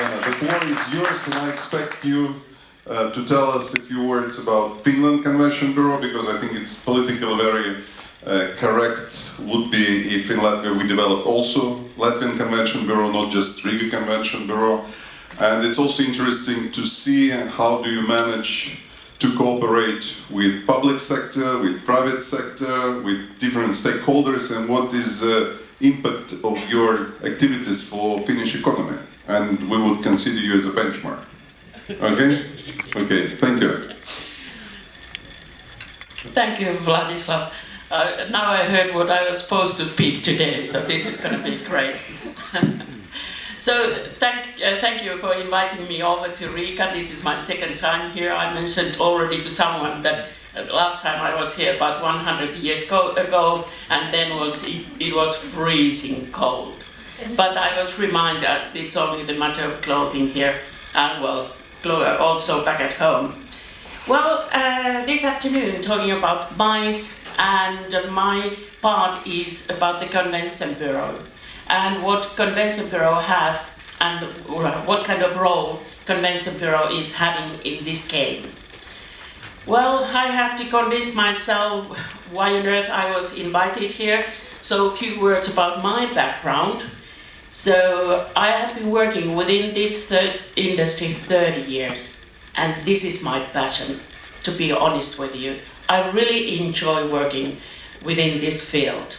The floor is yours, and I expect you to tell us a few words about Finland Convention Bureau, because I think it's politically very correct would be if in Latvia we develop also Latvian Convention Bureau, not just Riga Convention Bureau. And it's also interesting to see how do you manage to cooperate with public sector, with private sector, with different stakeholders, and what is the impact of your activities for Finnish economy. And we would consider you as a benchmark. Okay? Okay, thank you. Thank you, Vladislav. Now I heard what I was supposed to speak today, so this is going to be great. So thank you for inviting me over to Riga. This is my second time here. I mentioned already to someone that last time I was here about 100 years ago, and then it was freezing cold. But I was reminded it's only the matter of clothing here, and well, also back at home. Well, this afternoon talking about mice, and my part is about the Convention Bureau and what Convention Bureau has and what kind of role Convention Bureau is having in this game. Well, I have to convince myself why on earth I was invited here, so a few words about my background. So I have been working within this industry 30 years, and this is my passion, to be honest with you. I really enjoy working within this field.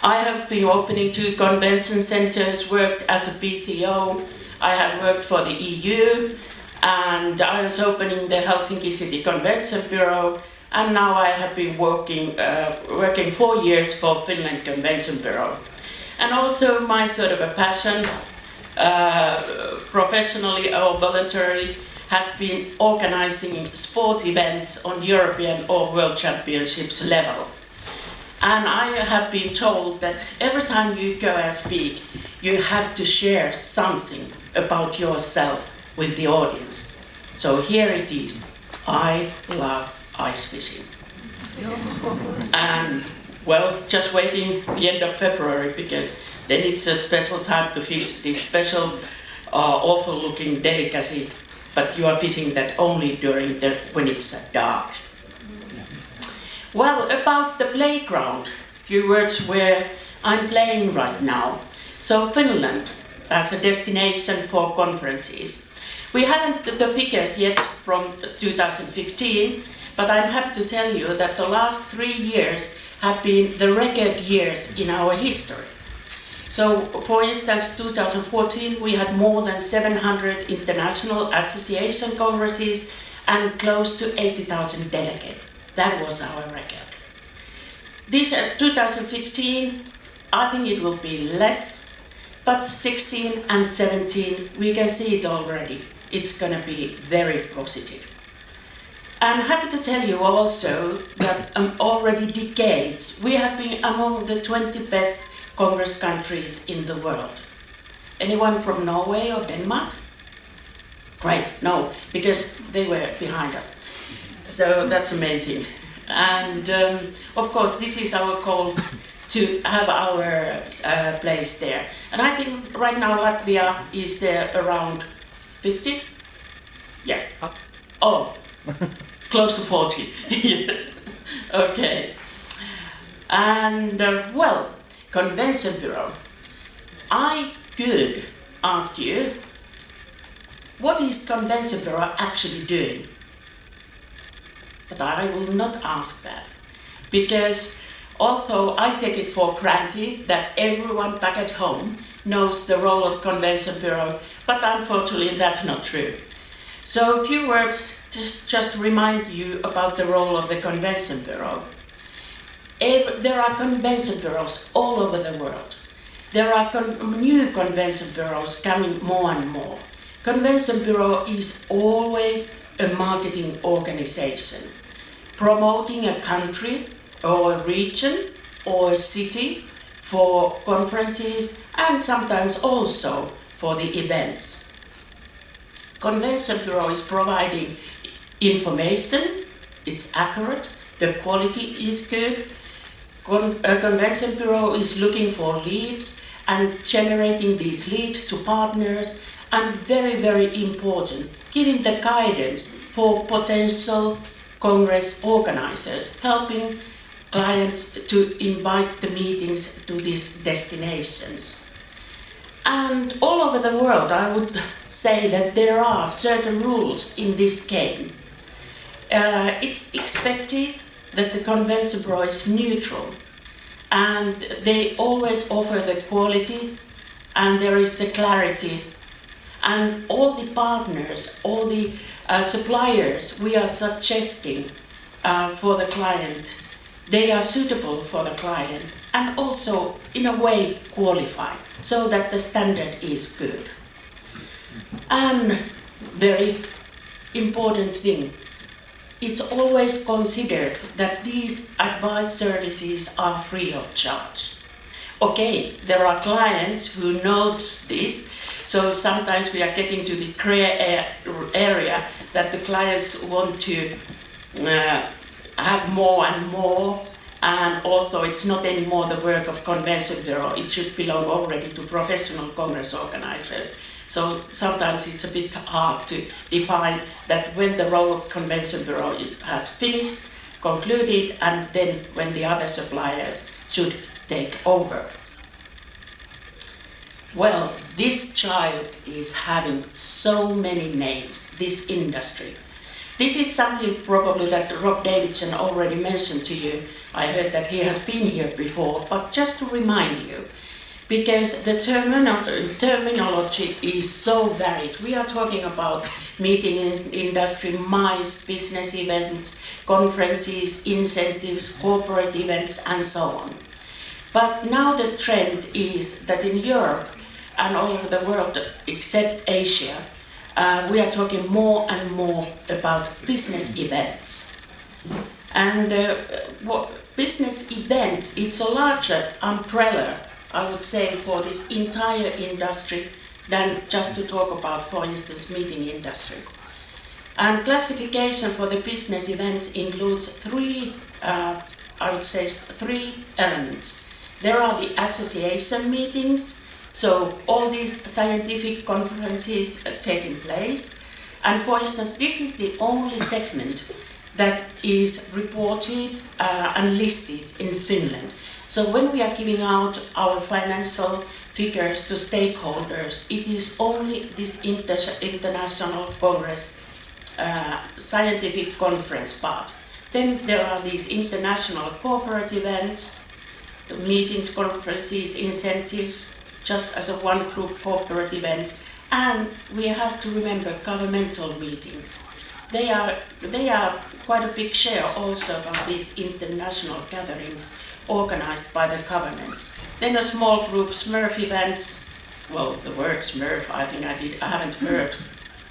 I have been opening 2 convention centers, worked as a PCO, I have worked for the EU, and I was opening the Helsinki City Convention Bureau, and now I have been working 4 years for Finland Convention Bureau. And also my sort of a passion, professionally or voluntarily, has been organizing sport events on European or World Championships level. And I have been told that every time you go and speak, you have to share something about yourself with the audience. So here it is. I love ice fishing. And well, just waiting the end of February, because then it's a special time to fish this special, awful looking delicacy, but you are fishing that only during when it's dark. Well, about the playground, few words where I'm playing right now. So Finland as a destination for conferences. We haven't the figures yet from 2015, but I'm happy to tell you that the last 3 years have been the record years in our history. So, for instance, 2014 we had more than 700 international association congresses and close to 80,000 delegates. That was our record. This 2015, I think it will be less, but 16 and 17, we can see it already. It's going to be very positive. I'm happy to tell you also that already decades we have been among the 20 best Congress countries in the world. Anyone from Norway or Denmark? Great, no, because they were behind us. So that's the main thing. And of course this is our goal, to have our place there. And I think right now Latvia is there around 50? Yeah. Oh. Close to 40, yes. Okay. And, well, Convention Bureau. I could ask you, what is Convention Bureau actually doing? But I will not ask that. Because although I take it for granted that everyone back at home knows the role of Convention Bureau, but unfortunately that's not true. So a few words just remind you about the role of the Convention Bureau. There are Convention Bureaus all over the world. There are new Convention Bureaus coming more and more. Convention Bureau is always a marketing organization, promoting a country or a region or a city for conferences and sometimes also for the events. Convention Bureau is providing information, it's accurate, the quality is good. Convention Bureau is looking for leads and generating these leads to partners and very, very important, giving the guidance for potential Congress organizers, helping clients to invite the meetings to these destinations. And all over the world, I would say that there are certain rules in this game. It's expected that the Convention Bureau is neutral, and they always offer the quality, and there is the clarity. And all the partners, all the suppliers we are suggesting for the client, they are suitable for the client and also in a way qualified, so that the standard is good. And very important thing, it's always considered that these advice services are free of charge. Okay, there are clients who know this, so sometimes we are getting to the gray area that the clients want to have more and more, and also it's not anymore the work of Convention Bureau, it should belong already to professional Congress organizers. So sometimes it's a bit hard to define that when the role of Convention Bureau has finished, concluded, and then when the other suppliers should take over. Well, this child is having so many names, this industry. This is something probably that Rob Davidson already mentioned to you. I heard that he has been here before, but just to remind you, because the terminology is so varied. We are talking about meeting industry, MICE, business events, conferences, incentives, corporate events, and so on. But now the trend is that in Europe and all over the world except Asia, we are talking more and more about business events. And business events, it's a larger umbrella, I would say, for this entire industry than just to talk about, for instance, meeting industry. And classification for the business events includes three elements. There are the association meetings, so all these scientific conferences taking place. And for instance, this is the only segment that is reported and listed in Finland. So when we are giving out our financial figures to stakeholders, it is only this international congress, scientific conference part. Then there are these international corporate events, meetings, conferences, incentives, just as a one group corporate events, and we have to remember governmental meetings. They are quite a big share also of these international gatherings organized by the government. Then a small group Smurf events. Well, the word Smurf, I haven't heard.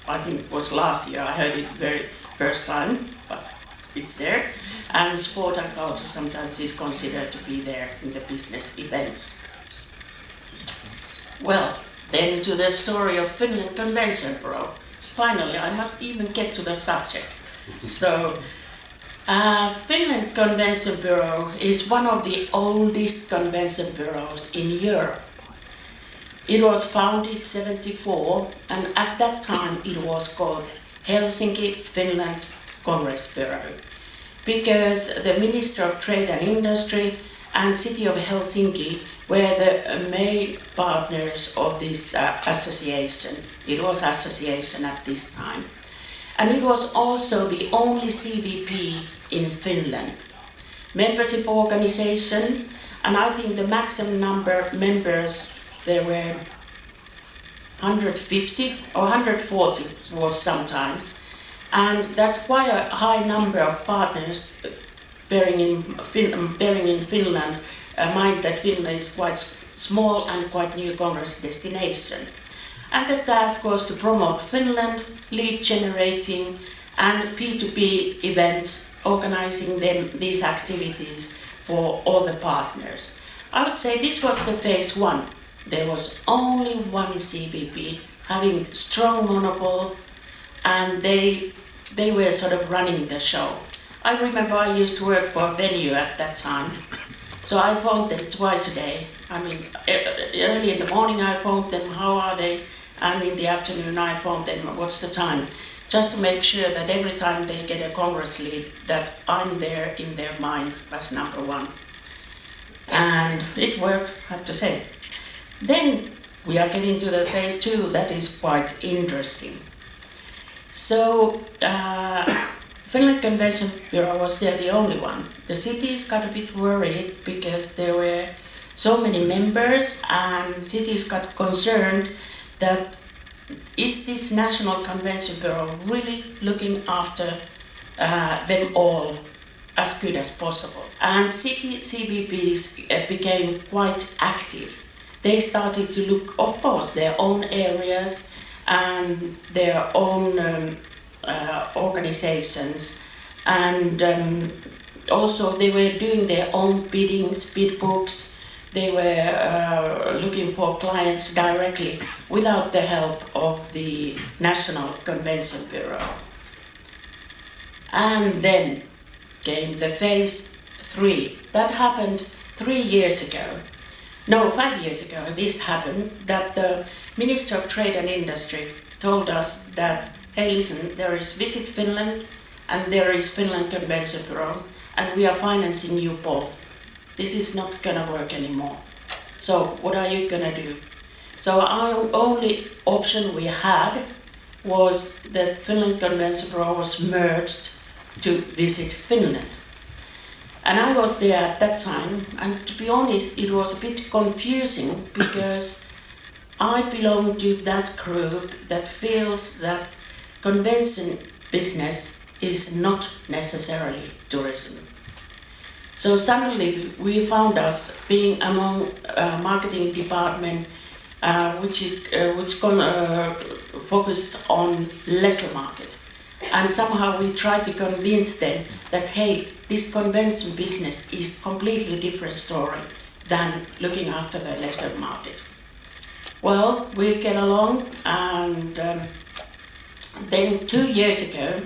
I think it was last year I heard it very first time, but it's there. And sport and culture sometimes is considered to be there in the business events. Well, then to the story of Finland Convention Bureau. Finally, I must even get to the subject. So, Finland Convention Bureau is one of the oldest convention bureaus in Europe. It was founded in 1974, and at that time it was called Helsinki Finland Congress Bureau, because the Minister of Trade and Industry and City of Helsinki were the main partners of this association. It was association at this time. And it was also the only CVP in Finland. Membership organization, and I think the maximum number of members, there were 150 or 140 was sometimes. And that's quite a high number of partners, bearing in Finland, mind that Finland is quite small and quite new Congress destination. And the task was to promote Finland, lead generating, and P2P events, organizing these activities for all the partners. I would say this was the phase one. There was only one CVP having strong monopoly, and they were sort of running the show. I remember I used to work for a venue at that time. So I phoned them twice a day. I mean, early in the morning I phoned them, how are they? and in the afternoon I phone them, what's the time? Just to make sure that every time they get a Congress lead, that I'm there in their mind as number one. And it worked, I have to say. Then we are getting to the phase two, that is quite interesting. So, Finland Convention Bureau was there the only one. The cities got a bit worried because there were so many members, and cities got concerned that is this National Convention Bureau really looking after them all as good as possible? And city CVPs became quite active. They started to look, of course, their own areas and their own organizations, and also they were doing their own biddings, bid books. They were looking for clients directly without the help of the National Convention Bureau. And then came the phase three. That happened 3 years ago. No, 5 years ago this happened, that the Minister of Trade and Industry told us that, hey, listen, there is Visit Finland and there is Finland Convention Bureau, and we are financing you both. This is not gonna work anymore. So what are you gonna do? So our only option we had was that Finland Convention Bureau was merged to Visit Finland. And I was there at that time, and to be honest, it was a bit confusing because I belong to that group that feels that convention business is not necessarily tourism. So suddenly we found us being among marketing department which focused on leisure market, and somehow we tried to convince them that, hey, this convention business is completely different story than looking after the leisure market. Well, we get along, and then 2 years ago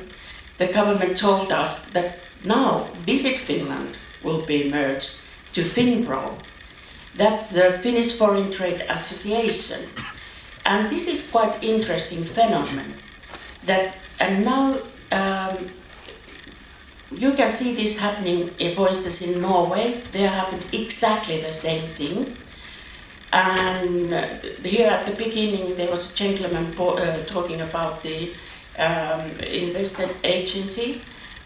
the government told us that now Visit Finland will be merged to Finpro. That's the Finnish Foreign Trade Association. And this is quite interesting phenomenon that, and now you can see this happening, for instance, in Norway. There happened exactly the same thing. And here at the beginning there was a gentleman talking about the investment agency,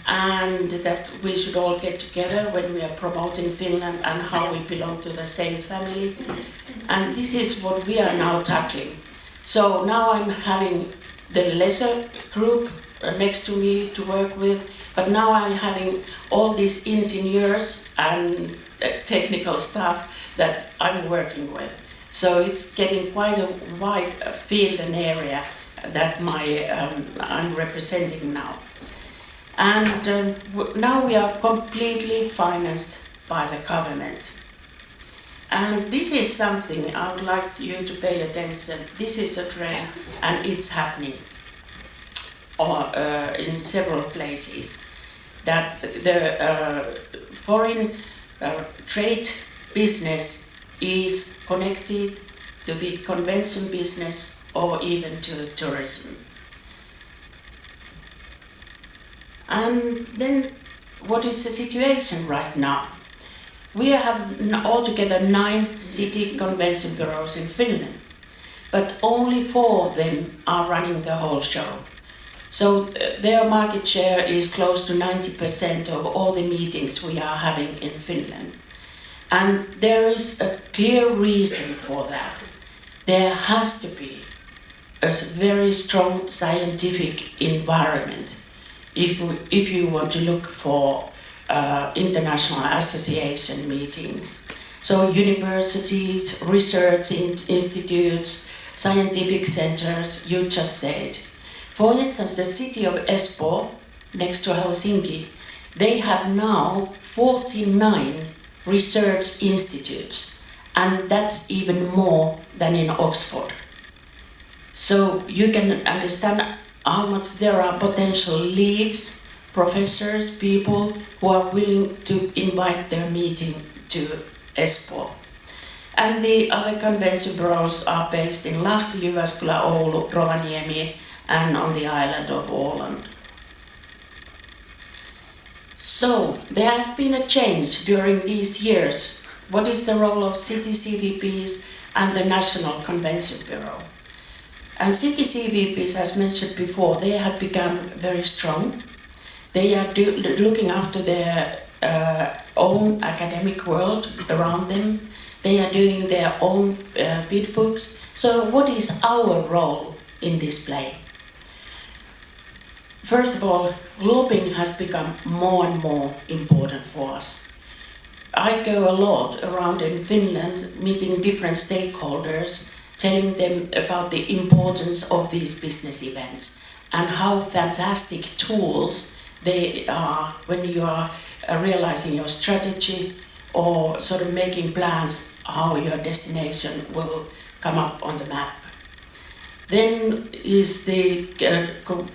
and that we should all get together when we are promoting Finland and how we belong to the same family. And this is what we are now tackling. So now I'm having the leisure group next to me to work with, but now I'm having all these engineers and technical staff that I'm working with. So it's getting quite a wide field and area that I'm representing now. And now we are completely financed by the government. And this is something I would like you to pay attention. This is a trend, and it's happening in several places. That the foreign trade business is connected to the convention business or even to tourism. And then what is the situation right now? We have altogether 9 city convention bureaus in Finland, but only 4 of them are running the whole show. So their market share is close to 90% of all the meetings we are having in Finland. And there is a clear reason for that. There has to be a very strong scientific environment if you want to look for international association meetings. So universities, research institutes, scientific centers, you just said. For instance, the city of Espoo, next to Helsinki, they have now 49 research institutes, and that's even more than in Oxford. So you can understand how much there are potential leads, professors, people who are willing to invite their meeting to Espoo. And the other convention bureaus are based in Lahti, Jyväskylä, Oulu, Rovaniemi, and on the island of Åland. So, there has been a change during these years. What is the role of city CVPs and the National Convention Bureau? And city CVPs, as mentioned before, they have become very strong. They are looking after their own academic world around them. They are doing their own bid books. So what is our role in this play? First of all, lobbying has become more and more important for us. I go a lot around in Finland, meeting different stakeholders, telling them about the importance of these business events and how fantastic tools they are when you are realizing your strategy or sort of making plans how your destination will come up on the map. Then is the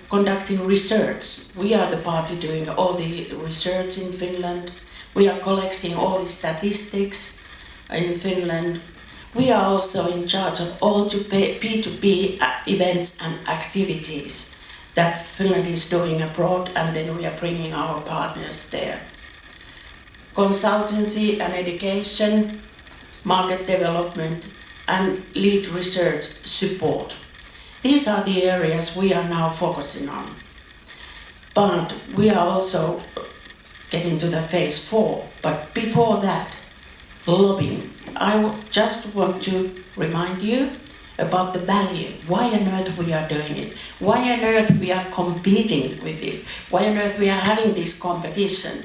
conducting research. We are the party doing all the research in Finland. We are collecting all the statistics in Finland. We are also in charge of all P2P events and activities that Finland is doing abroad, and then we are bringing our partners there. Consultancy and education, market development, and lead research support. These are the areas we are now focusing on. But we are also getting to the phase 4. But before that, lobbying. I just want to remind you about the value. Why on earth we are doing it? Why on earth we are competing with this? Why on earth we are having this competition?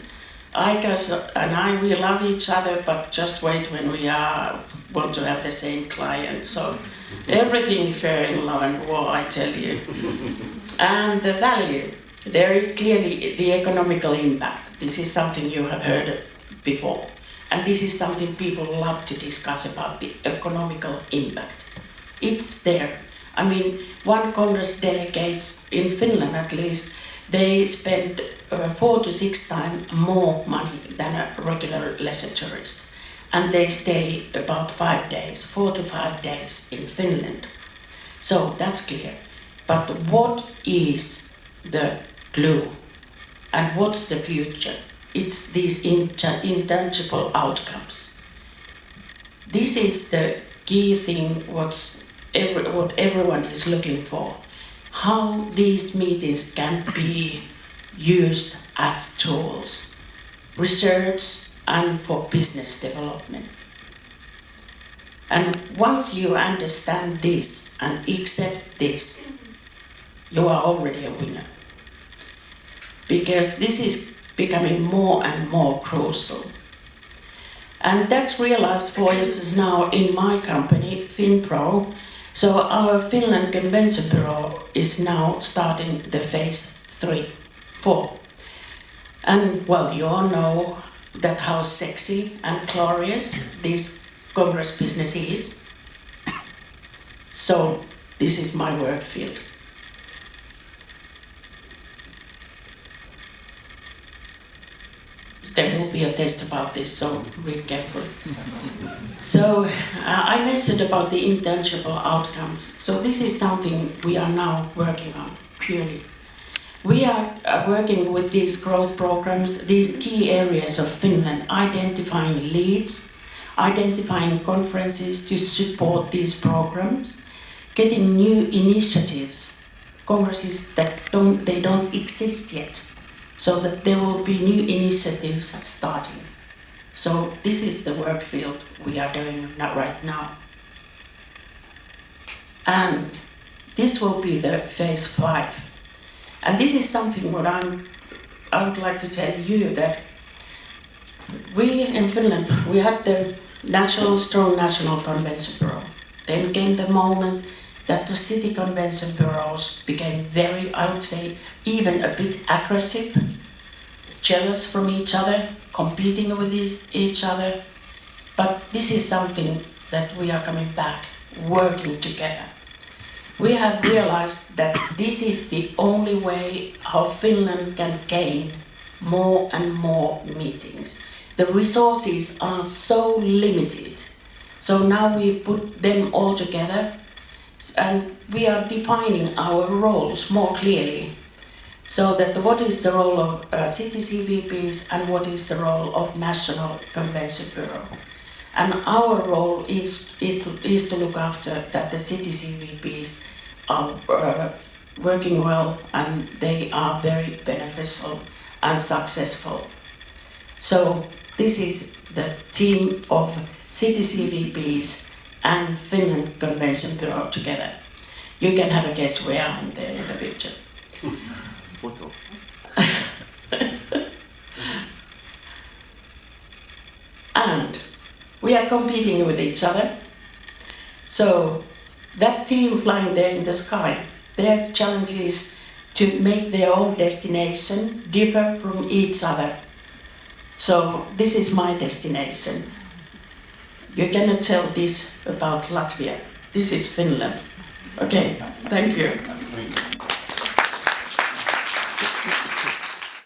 ICAS and I, we love each other, but just wait when we want to have the same client. So everything fair in love and war, I tell you. And the value, there is clearly the economical impact. This is something you have heard before. And this is something people love to discuss about, the economical impact. It's there. I mean, one Congress delegates, in Finland at least, they spend 4 to 6 times more money than a regular leisure tourist. And they stay about 5 days, 4 to 5 days in Finland. So that's clear. But what is the clue? And what's the future? It's these intangible outcomes. This is the key thing what everyone is looking for. How these meetings can be used as tools, research and for business development. And once you understand this and accept this, you are already a winner. Because this is becoming more and more crucial. And that's realized, for instance, now in my company, FinPro. So our Finland Convention Bureau is now starting the phase 4. And well, you all know that how sexy and glorious this Congress business is. So this is my work field. There will be a test about this, so read carefully. So I mentioned about the intangible outcomes. So this is something we are now working on purely. We are working with these growth programs, these key areas of Finland, identifying leads, identifying conferences to support these programs, getting new initiatives, congresses that don't exist yet, so that there will be new initiatives starting. So this is the work field we are doing right now. And this will be the phase 5. And this is something what I would like to tell you, that we in Finland, we had the strong national convention bureau. Then came the moment that the city convention bureaus became very, I would say, even a bit aggressive, jealous from each other, competing with each other. But this is something that we are coming back, working together. We have realized that this is the only way how Finland can gain more and more meetings. The resources are so limited. So now we put them all together and we are defining our roles more clearly. So that what is the role of city CVPs and what is the role of National Convention Bureau. And our role is to look after that the city CVPs are working well and they are very beneficial and successful. So this is the team of city CVPs and Finland Convention Bureau together. You can have a guess where I'm there in the picture. And we are competing with each other. So that team flying there in the sky, their challenge is to make their own destination differ from each other. So this is my destination. You cannot tell this about Latvia. This is Finland. Okay, thank you.